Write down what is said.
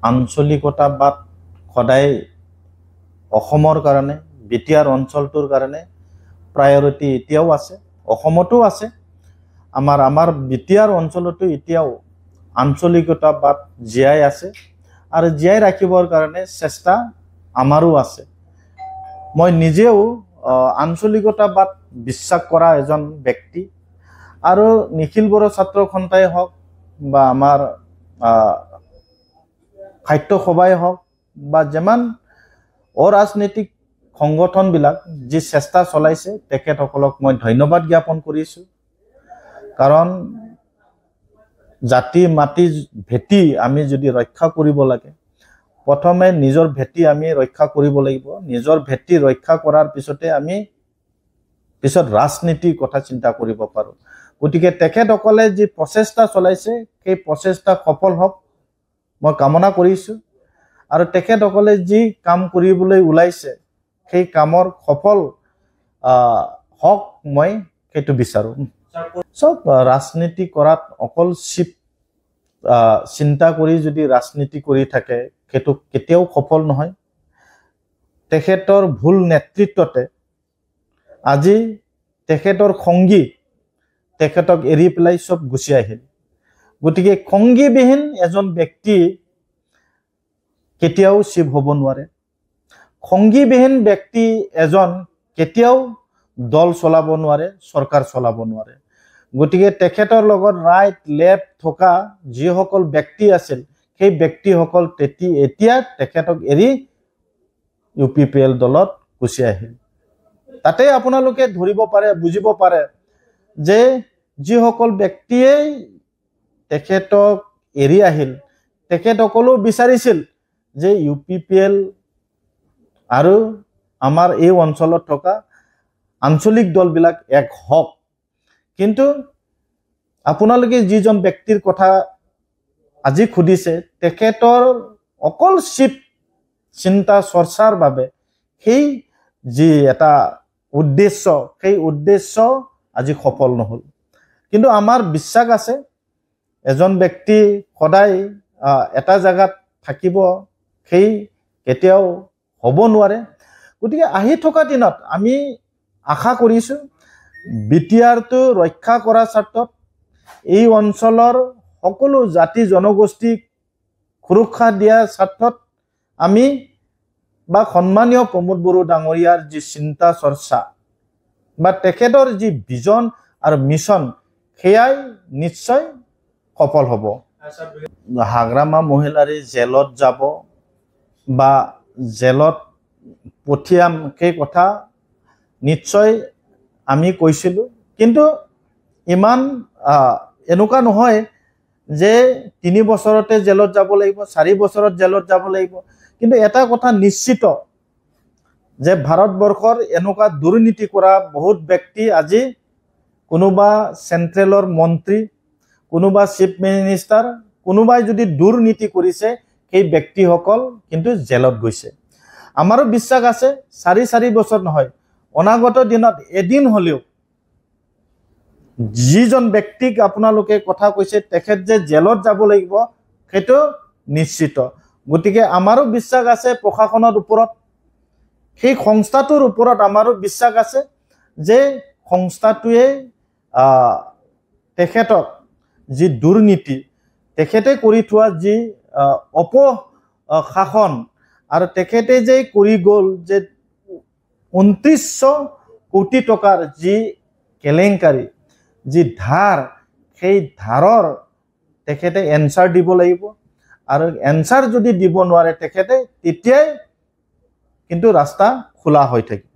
আঞ্চলিকতাবাদ সদায় অসমৰ কাৰণে বিটিআৰ অঞ্চলটোৰ কাৰণে প্ৰায়ৰিটি এতিয়াও আছে, অসমতো আছে। আমাৰ বিটিআৰ অঞ্চলতো এতিয়াও আঞ্চলিকতাবাদ জীয়াই আছে আৰু জীয়াই ৰাখিবৰ কাৰণে চেষ্টা আমাৰো আছে। মই নিজেও আঞ্চলিকতাবাদ বিশ্বাস কৰা এজন ব্যক্তি আৰু নিখিল বড়ো ছাত্ৰ সন্থাই হওক বা আমাৰ সাহিত্য সভাই হওক বা যিমান অৰাজনৈতিক সংগঠনবিলাক যি চেষ্টা চলাইছে তেখেতসকলক মই ধন্যবাদ জ্ঞাপন কৰিছোঁ। কাৰণ জাতি মাটি ভেটি আমি যদি ৰক্ষা কৰিব লাগে, প্ৰথমে নিজৰ ভেটি আমি ৰক্ষা কৰিব লাগিব। নিজৰ ভেটি ৰক্ষা কৰাৰ পিছতে আমি পিছত ৰাজনীতিৰ কথা চিন্তা কৰিব পাৰোঁ। গতিকে তেখেতসকলে যি প্ৰচেষ্টা চলাইছে সেই প্ৰচেষ্টা সফল হওক মই কামনা কৰিছোঁ আৰু তেখেতসকলে যি কাম কৰিবলৈ ওলাইছে সেই কামৰ সফল হওক মই সেইটো বিচাৰোঁ। চব ৰাজনীতি কৰাত অকল চিন্তা কৰি যদি ৰাজনীতি কৰি থাকে সেইটো কেতিয়াও সফল নহয়। তেখেতৰ ভুল নেতৃত্বতে আজি তেখেতৰ সংগী তেখেতক এৰি পেলাই চব গুচি আহিল। গতিকে সংগীবিহীন এজন ব্যক্তি কেতিয়াও শিৱ হ'ব নোৱাৰে। সংগীবিহীন ব্যক্তি এজন কেতিয়াও দল চলাব নোৱাৰে, চৰকাৰ চলাব নোৱাৰে। গতিকে তেখেতৰ লগত ৰাইট লেফ্ট থকা যিসকল ব্যক্তি আছিল সেই ব্যক্তিসকল এতিয়া তেখেতক এৰি UPPL দলত গুচি আহিল। তাতে আপোনালোকে ধৰিব পাৰে, বুজিব পাৰে যে যিসকল ব্যক্তিয়ে তেখেতক এৰি আহিল তেখেতসকলেও বিচাৰিছিল যে UPPL আৰু আমাৰ এই অঞ্চলত থকা আঞ্চলিক দলবিলাক এক হওক। কিন্তু আপোনালোকে যিজন ব্যক্তিৰ কথা আজি সুধিছে তেখেতৰ অকল চিন্তা চৰ্চাৰ বাবে সেই যি এটা উদ্দেশ্য সেই উদ্দেশ্য আজি সফল নহ'ল। কিন্তু আমাৰ বিশ্বাস আছে এজন ব্যক্তি সদায় এটা জায়গাত থাকিব, সেই কেতিয়াও হ'ব নোৱাৰে। গতিকে আহি থকা দিনত আমি আশা কৰিছোঁ বিটিআৰটো ৰক্ষা কৰাৰ স্বাৰ্থত এই অঞ্চলৰ সকলো জাতি জনগোষ্ঠীক সুৰক্ষা দিয়াৰ স্বাৰ্থত আমি বা সন্মানীয় প্ৰমোদ বড়ো ডাঙৰীয়াৰ যি চিন্তা চৰ্চা বা তেখেতৰ যি ভিজন আৰু মিছন সেয়াই নিশ্চয় সফল হ'ব। হাগ্ৰামা মহিলাৰী জেলত যাব বা জেলত পঠিয়াম সেই কথা নিশ্চয় আমি কৈছিলোঁ। কিন্তু ইমান এনেকুৱা নহয় যে 3 বছৰতে জেলত যাব লাগিব, 4 বছৰত জেলত যাব লাগিব। কিন্তু এটা কথা নিশ্চিত যে ভাৰতবৰ্ষৰ এনেকুৱা দুৰ্নীতি কৰা বহুত ব্যক্তি আজি কোনোবা চেন্ট্ৰেলৰ মন্ত্ৰী, কোনোবা চিফ মিনিষ্টাৰ, কোনোবাই যদি দুৰ্নীতি কৰিছে সেই ব্যক্তিসকল কিন্তু জেলত গৈছে। আমাৰো বিশ্বাস আছে 4 বছৰ নহয়, অনাগত দিনত এদিন হ'লেও যিজন ব্যক্তিক আপোনালোকে কথা কৈছে তেখেত যে জেলত যাব লাগিব সেইটো নিশ্চিত। গতিকে আমাৰো বিশ্বাস আছে প্ৰশাসনৰ ওপৰত, সেই সংস্থাটোৰ ওপৰত আমাৰো বিশ্বাস আছে যে সংস্থাটোৱে তেখেতক যি দুৰ্নীতি তেখেতে কৰি থোৱা যি অপশাসন আৰু তেখেতে যে কৰি গ'ল যে 2900 কোটি টকাৰ যি কেলেংকাৰী, যি ধাৰ, সেই ধাৰৰ তেখেতে এনচাৰ দিব লাগিব। আৰু এনচাৰ যদি দিব নোৱাৰে তেখেতে তেতিয়াই কিন্তু ৰাস্তা খোলা হৈ থাকিব।